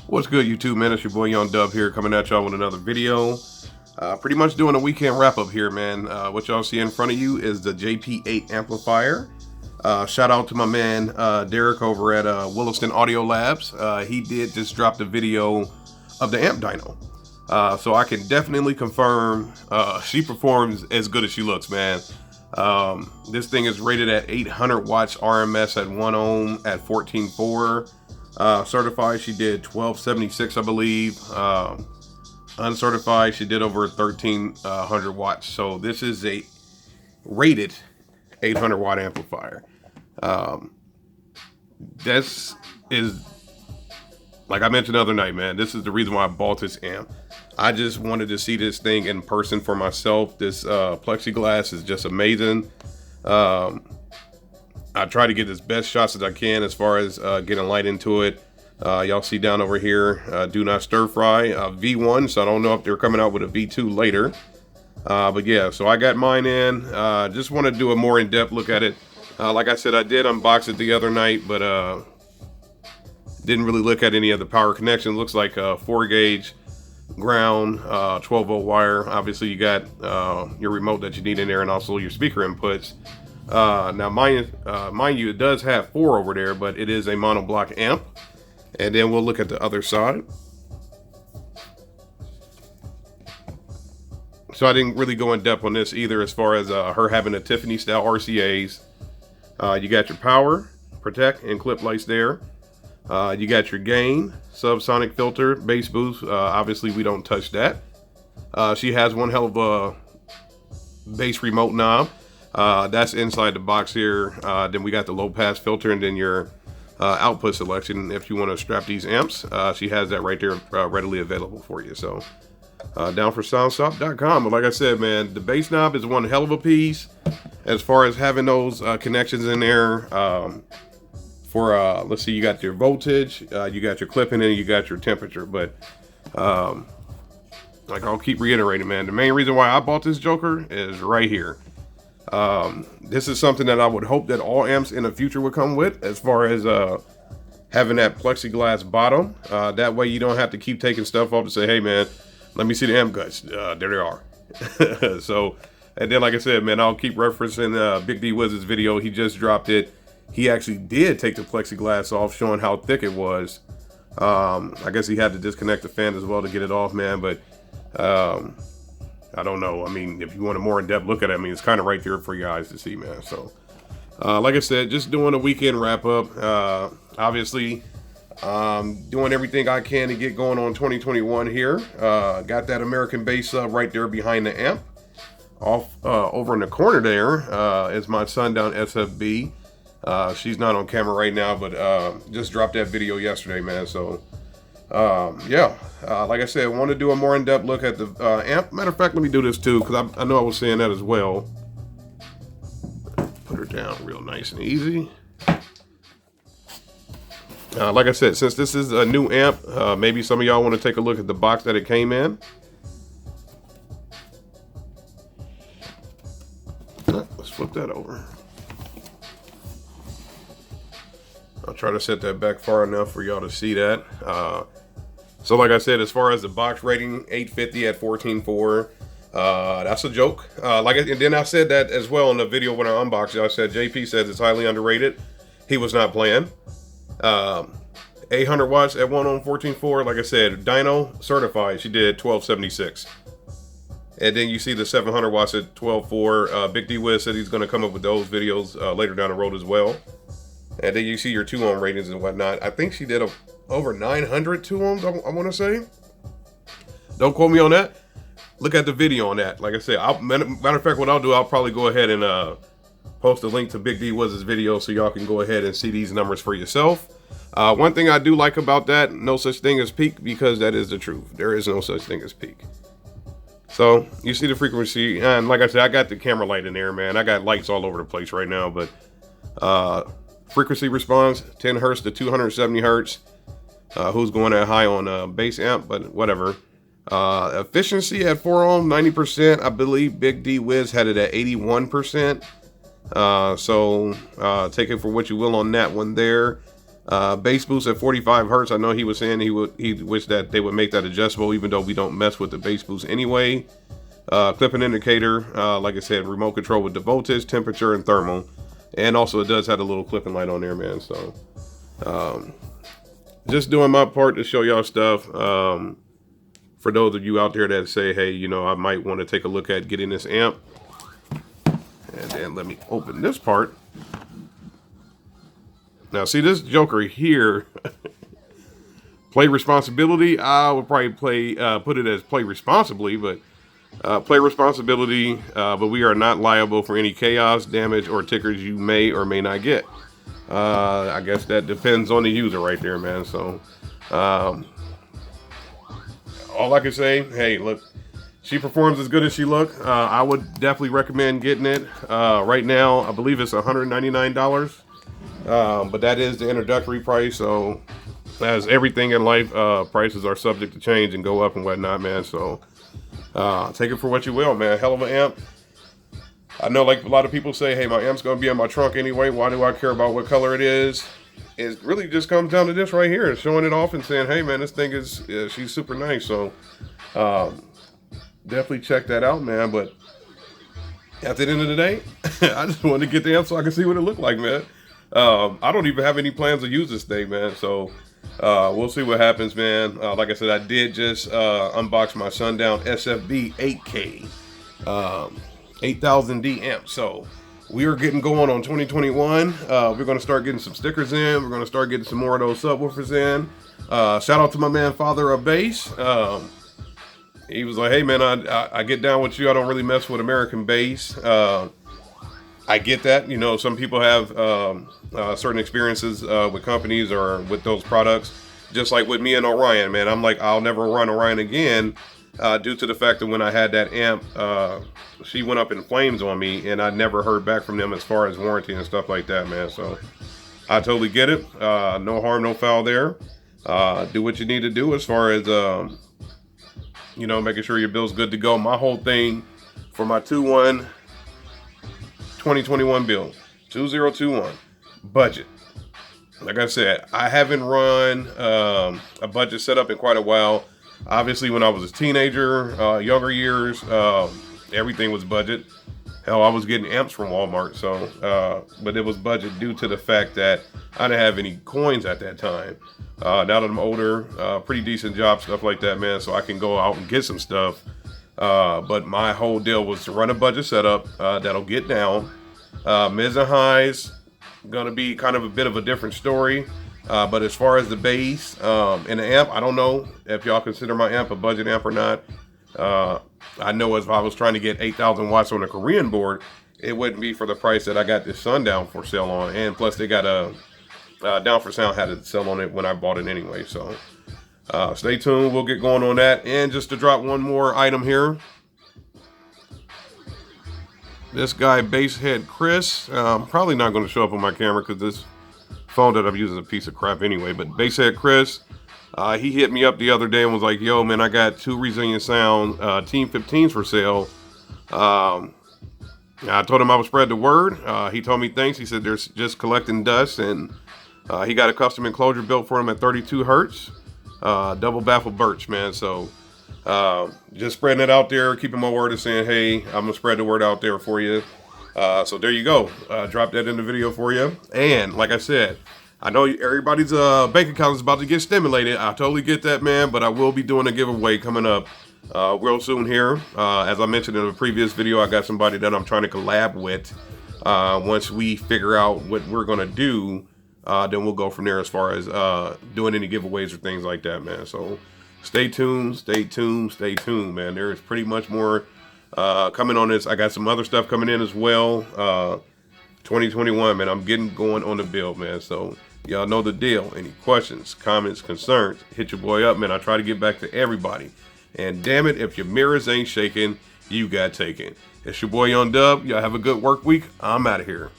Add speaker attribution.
Speaker 1: What's good, YouTube, man? It's your boy Young Dub here, coming at y'all with another video. Pretty much doing a weekend wrap-up here, man. What y'all see in front of you is the JP8 Amplifier. Shout out to my man Derek over at Williston Audio Labs. He did just drop the video of the amp dyno. So I can definitely confirm she performs as good as she looks, man. This thing is rated at 800 watts RMS at 1 ohm at 14.4. Certified, she did 1276, I believe. Uncertified, she did over 1300 watts. So this is a rated 800 watt amplifier. This is, like I mentioned the other night, man, this is the reason why I bought this amp. I just wanted to see this thing in person for myself. This plexiglass is just amazing. I try to get as best shots as I can as far as getting light into it. Y'all see down over here, do not stir fry, V1, so I don't know if they're coming out with a V2 later. But yeah, so I got mine in. Just want to do a more in-depth look at it. Like I said, I did unbox it the other night, but didn't really look at any of the power connections. Looks like a 4-gauge ground, 12-volt wire. Obviously, you got your remote that you need in there, and also your speaker inputs. Now, mind you, it does have 4 over there, but it is a monoblock amp. And then we'll look at the other side. So I didn't really go in depth on this either, as far as her having a Tiffany style RCAs. You got your power, protect, and clip lights there. You got your gain, subsonic filter, bass boost. Obviously, we don't touch that. She has one hell of a bass remote knob. That's inside the box here. Then we got the low pass filter, and then your output selection if you want to strap these amps. She has that right there readily available for you. So downforsoundstop.com. But like I said, man, the bass knob is one hell of a piece as far as having those connections in there. For let's see, you got your voltage, you got your clipping, and you got your temperature. But like I'll keep reiterating, man, the main reason why I bought this joker is right here. This is something that I would hope that all amps in the future would come with, as far as having that plexiglass bottom. That way you don't have to keep taking stuff off to say, hey man, let me see the amp guts. There they are. So, and then like I said, man, I'll keep referencing Big D Wiz's video. He just dropped it. He actually did take the plexiglass off, showing how thick it was. I guess he had to disconnect the fan as well to get it off, man. But I don't know. I mean, if you want a more in-depth look at it, I mean, it's kind of right there for your eyes to see, man. So, like I said, just doing a weekend wrap-up. Obviously, doing everything I can to get going on 2021 here. Got that American bass right there behind the amp. Over in the corner there is my Sundown SFB. She's not on camera right now, but just dropped that video yesterday, man. So, yeah, like I said, I want to do a more in-depth look at the amp. Matter of fact, let me do this too, because I know I was saying that as well. Put her down real nice and easy. Like I said, since this is a new amp, maybe some of y'all want to take a look at the box that it came in. Let's flip that over. I'll try to set that back far enough for y'all to see that. So like I said, as far as the box rating, 850 at 14.4, that's a joke. And then I said that as well in the video when I unboxed it. I said JP says it's highly underrated. He was not playing. 800 watts at 1 ohm 14.4. Like I said, dyno certified. She did 1276. And then you see the 700 watts at 12.4. Big D Wiz said he's going to come up with those videos later down the road as well. And then you see your 2 ohm ratings and whatnot. I think she did over 900 2 ohms, I want to say. Don't quote me on that. Look at the video on that. Like I said, matter of fact, what I'll do, I'll probably go ahead and post a link to Big D Wiz's video so y'all can go ahead and see these numbers for yourself. One thing I do like about that, no such thing as peak, because that is the truth. There is no such thing as peak. So you see the frequency, and like I said, I got the camera light in there, man. I got lights all over the place right now, but frequency response 10 hertz to 270 hertz. Who's going that high on bass amp, but whatever. Efficiency at 4 ohm, 90%. I believe Big D Wiz had it at 81%. So take it for what you will on that one there. Bass boost at 45 hertz. I know he was saying he wished that they would make that adjustable, even though we don't mess with the bass boost anyway. Clipping indicator, like I said, remote control with the voltage, temperature, and thermal. And also it does have a little clipping light on there, man. So just doing my part to show y'all stuff. For those of you out there that say, hey, you know, I might want to take a look at getting this amp. And then let me open this part. Now, see this joker here, play responsibility. I would probably put it as play responsibly, but play responsibility. But we are not liable for any chaos, damage, or tickers you may or may not get. I guess that depends on the user right there, man. So, all I can say, hey, look, she performs as good as she look. I would definitely recommend getting it. Right now, I believe it's $199. But that is the introductory price. So as everything in life, prices are subject to change and go up and whatnot, man. So take it for what you will, man. Hell of an amp. I know, like a lot of people say, hey, my amp's gonna be in my trunk anyway. Why do I care about what color it is? It really just comes down to this right here, showing it off and saying, hey man, this thing is, she's super nice. So definitely check that out, man. But at the end of the day, I just wanted to get the amp so I can see what it looked like, man. I don't even have any plans to use this thing, man. So we'll see what happens, man. Like I said, I did just unbox my Sundown SFB 8K 8000D amp. So we are getting going on 2021. We're going to start getting some stickers in. We're going to start getting some more of those subwoofers in. Shout out to my man, Father of Bass. He was like, hey man, I get down with you. I don't really mess with American bass. I get that. You know, some people have certain experiences with companies or with those products. Just like with me and Orion, man. I'm like, I'll never run Orion again due to the fact that when I had that amp, she went up in flames on me, and I never heard back from them as far as warranty and stuff like that, man. So I totally get it. No harm, no foul there. Do what you need to do as far as, you know, making sure your bill's good to go. My whole thing for my 2.1 2021 bill, 2021 budget. Like I said, I haven't run a budget setup in quite a while. Obviously, when I was a teenager, younger years, everything was budget. Hell, I was getting amps from Walmart. So, but it was budget due to the fact that I didn't have any coins at that time. Now that I'm older, pretty decent job, stuff like that, man. So I can go out and get some stuff. But my whole deal was to run a budget setup that'll get down. Mids and highs, gonna be kind of a bit of a different story. But as far as the bass and the amp, I don't know if y'all consider my amp a budget amp or not. I know if I was trying to get 8,000 watts on a Korean board, it wouldn't be for the price that I got this Sundown for sale on. And plus they got a Down for Sound had a sale on it when I bought it anyway. So stay tuned, we'll get going on that. And just to drop one more item here. This guy, Basshead Chris, probably not going to show up on my camera because this phone that I'm using is a piece of crap anyway. But Basshead Chris, he hit me up the other day and was like, yo, man, I got 2 Resilient Sound Team 15s for sale. I told him I would spread the word. He told me thanks. He said they're just collecting dust. And he got a custom enclosure built for him at 32 hertz. Double baffle birch, man. So just spreading it out there, keeping my word and saying, hey, I'm gonna spread the word out there for you. So there you go. Drop that in the video for you. And like I said, I know everybody's bank account is about to get stimulated. I totally get that, man. But I will be doing a giveaway coming up real soon here. As I mentioned in a previous video, I got somebody that I'm trying to collab with. Once we figure out what we're gonna do, then we'll go from there as far as doing any giveaways or things like that, man. So stay tuned, stay tuned, stay tuned, man. There is pretty much more coming on this. I got some other stuff coming in as well. 2021, man. I'm getting going on the build, man. So y'all know the deal. Any questions, comments, concerns, hit your boy up, man. I try to get back to everybody. And damn it, if your mirrors ain't shaking, you got taken. It's your boy Young Dub. Y'all have a good work week. I'm out of here.